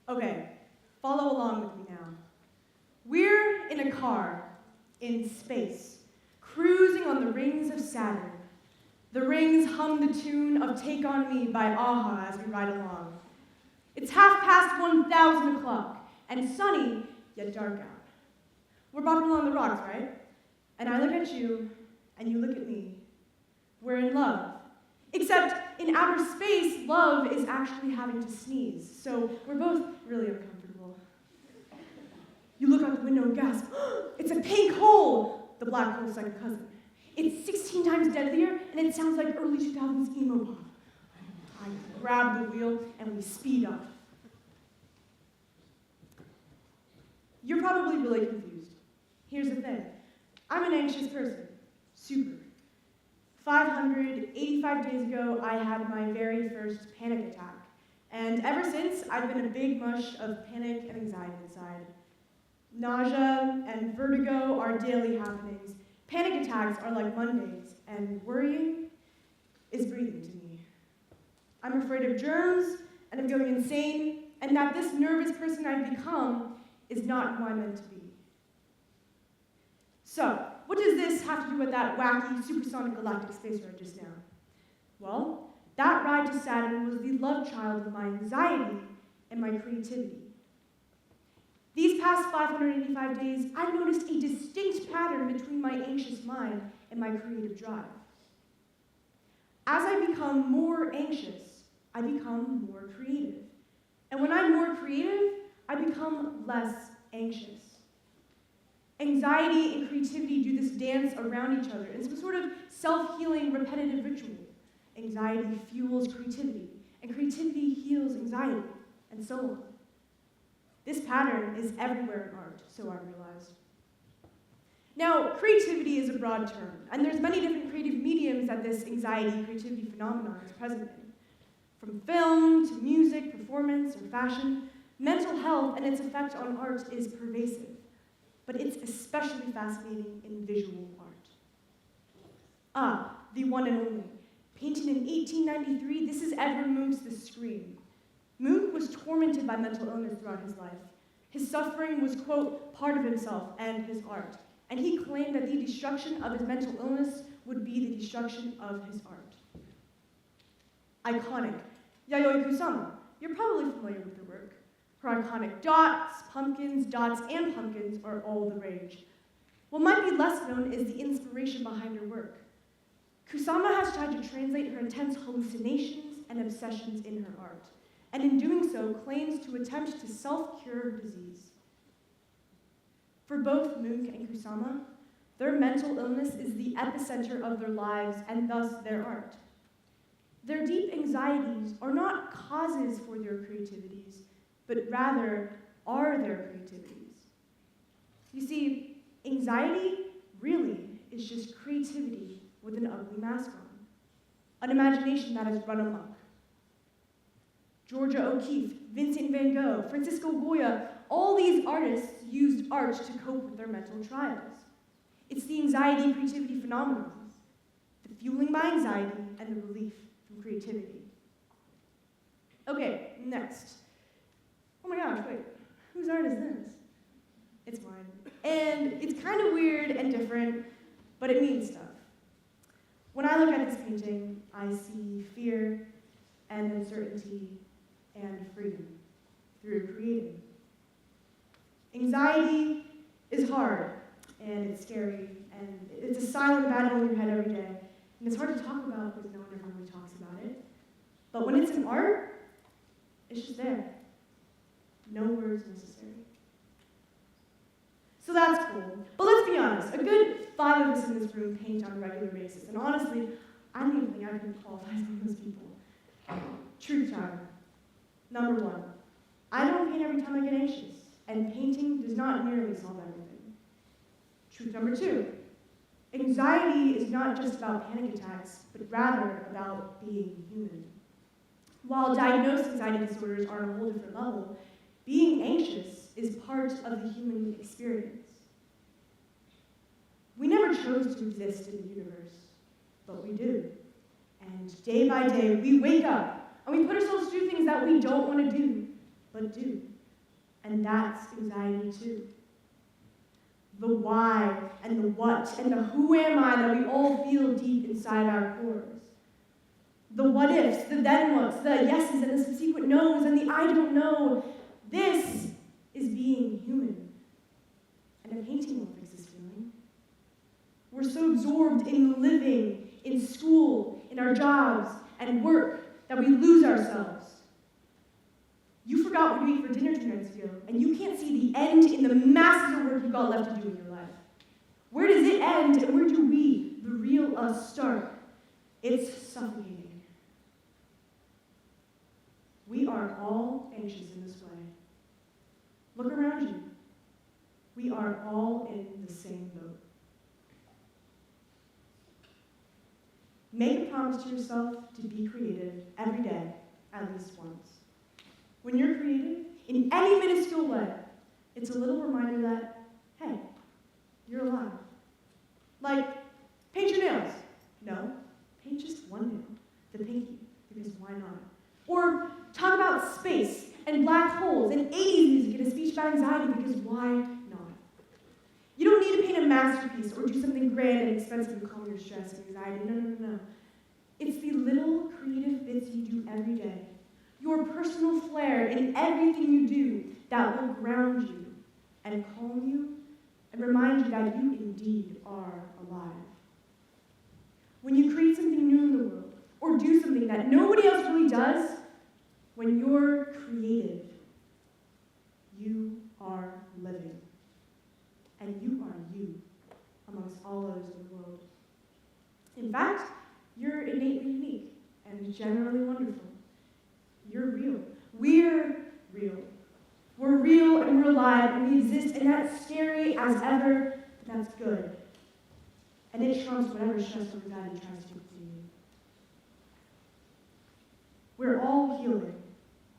Okay, follow along with me now. We're in a car, in space, cruising on the rings of Saturn. The rings hum the tune of Take On Me by AHA as we ride along. It's 1:30 o'clock, and sunny, yet dark out. We're bopping along the rocks, right? And I look at you, and you look at me. We're in love. Except in outer space, love is actually having to sneeze, so we're both really uncomfortable. You look out the window and gasp, it's a pink hole! The black hole's like a cousin. It's 16 times deadlier, and it sounds like early 2000s emo pop. I grab the wheel, and we speed up. You're probably really confused. Here's the thing. I'm an anxious person. Super. 585 days ago, I had my very first panic attack. And ever since, I've been a big mush of panic and anxiety inside. Nausea and vertigo are daily happenings. Panic attacks are like Mondays, and worrying is breathing to me. I'm afraid of germs, and of going insane, and that this nervous person I've become is not who I'm meant to be. So, what does this have to do with that wacky, supersonic galactic space ride just now? Well, that ride to Saturn was the love child of my anxiety and my creativity. These past 585 days, I've noticed a distinct pattern between my anxious mind and my creative drive. As I become more anxious, I become more creative. And when I'm more creative, I become less anxious. Anxiety and creativity do this dance around each other in some sort of self-healing, repetitive ritual. Anxiety fuels creativity, and creativity heals anxiety, and so on. This pattern is everywhere in art, so I realized. Now, creativity is a broad term, and there's many different creative mediums that this anxiety-creativity phenomenon is present in. From film to music, performance, or fashion, mental health and its effect on art is pervasive. But it's especially fascinating in visual art. The one and only. Painted in 1893, this is Edvard Munch's The Scream. Munch was tormented by mental illness throughout his life. His suffering was, quote, part of himself and his art. And he claimed that the destruction of his mental illness would be the destruction of his art. Iconic. Yayoi Kusama. You're probably familiar with her work. Her iconic dots, and pumpkins are all the rage. What might be less known is the inspiration behind her work. Kusama has tried to translate her intense hallucinations and obsessions in her art, and in doing so claims to attempt to self-cure her disease. For both Munch and Kusama, their mental illness is the epicenter of their lives and thus their art. Their deep anxieties are not causes for their creativities, but rather are their creativities. You see, anxiety really is just creativity with an ugly mask on, an imagination that has run amok. Georgia O'Keeffe, Vincent van Gogh, Francisco Goya, all these artists used art to cope with their mental trials. It's the anxiety-creativity phenomenon, the fueling by anxiety and the relief from creativity. Okay, next. Oh my gosh, wait, whose art is this? It's mine. And it's kind of weird and different, but it means stuff. When I look at this painting, I see fear and uncertainty and freedom through creating. Anxiety is hard, and it's scary, and it's a silent battle in your head every day. And it's hard to talk about because no one ever really talks about it. But when it's in art, it's just there. No words necessary. So that's cool. But let's be honest, a good 5 of us in this room paint on a regular basis. And honestly, I don't even think I can qualify as one of those people. Truth time. Number 1, I don't paint every time I get anxious, and painting does not nearly solve everything. Truth number 2, anxiety is not just about panic attacks, but rather about being human. While diagnosed anxiety disorders are on a whole different level, being anxious is part of the human experience. We never chose to exist in the universe, but we do. And day by day, we wake up, and we put ourselves through things that we don't want to do, but do. And that's anxiety too. The why and the what and the who am I that we all feel deep inside our cores. The what ifs, the then whats, the yeses and the subsequent no's and the I don't know. This is being human. And a painting won't fix this feeling. We're so absorbed in living, in school, in our jobs and work that we lose ourselves. You forgot what you ate for dinner 2 nights ago, and you can't see the end in the masses of work you've got left to do in your life. Where does it end, and where do we, the real us, start? It's suffocating. We are all anxious in this way. Look around you. We are all in the same boat. Make a promise to yourself to be creative every day, at least once. When you're creative, in any minuscule way, it's a little reminder that, hey, you're alive. Like, paint your nails. No, paint just one nail, the pinky, because why not? Or talk about space and black holes and 80s music in a speech about anxiety, because why not? You don't need to paint a masterpiece or do something grand and expensive to calm your stress and anxiety. No. It's the little creative bits you do every day, your personal flair in everything you do, that will ground you and calm you and remind you that you indeed are alive. When you create something new in the world or do something that nobody else really does, when you're creative, you are living. And you are you amongst all others in the world. In fact, you're innately unique and generally wonderful. You're real. We're real. We're real and we're alive and we exist, and that's scary as ever, but that's good. And it trumps whatever stress or anxiety tries to continue. We're all healing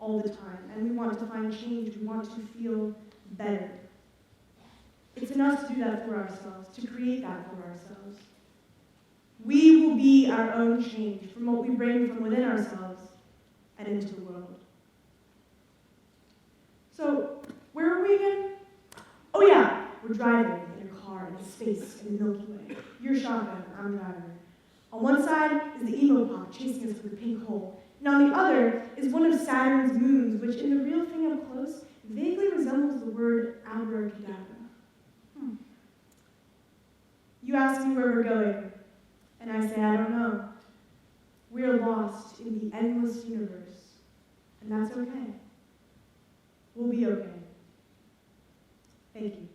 all the time, and we want to find change. We want to feel better. It's in us to do that for ourselves, to create that for ourselves. We will be our own change from what we bring from within ourselves and into the world. So, where are we again? Oh yeah, we're driving in a car in space in the Milky Way. You're shotgun, I'm driver. On one side is the emo pop chasing us with a pink hole, and on the other is one of Saturn's moons, which in the real thing up close vaguely resembles the word abracadabra. You ask me where we're going, and I say I don't know. We're lost in the endless universe, and that's okay. We'll be okay. Thank you.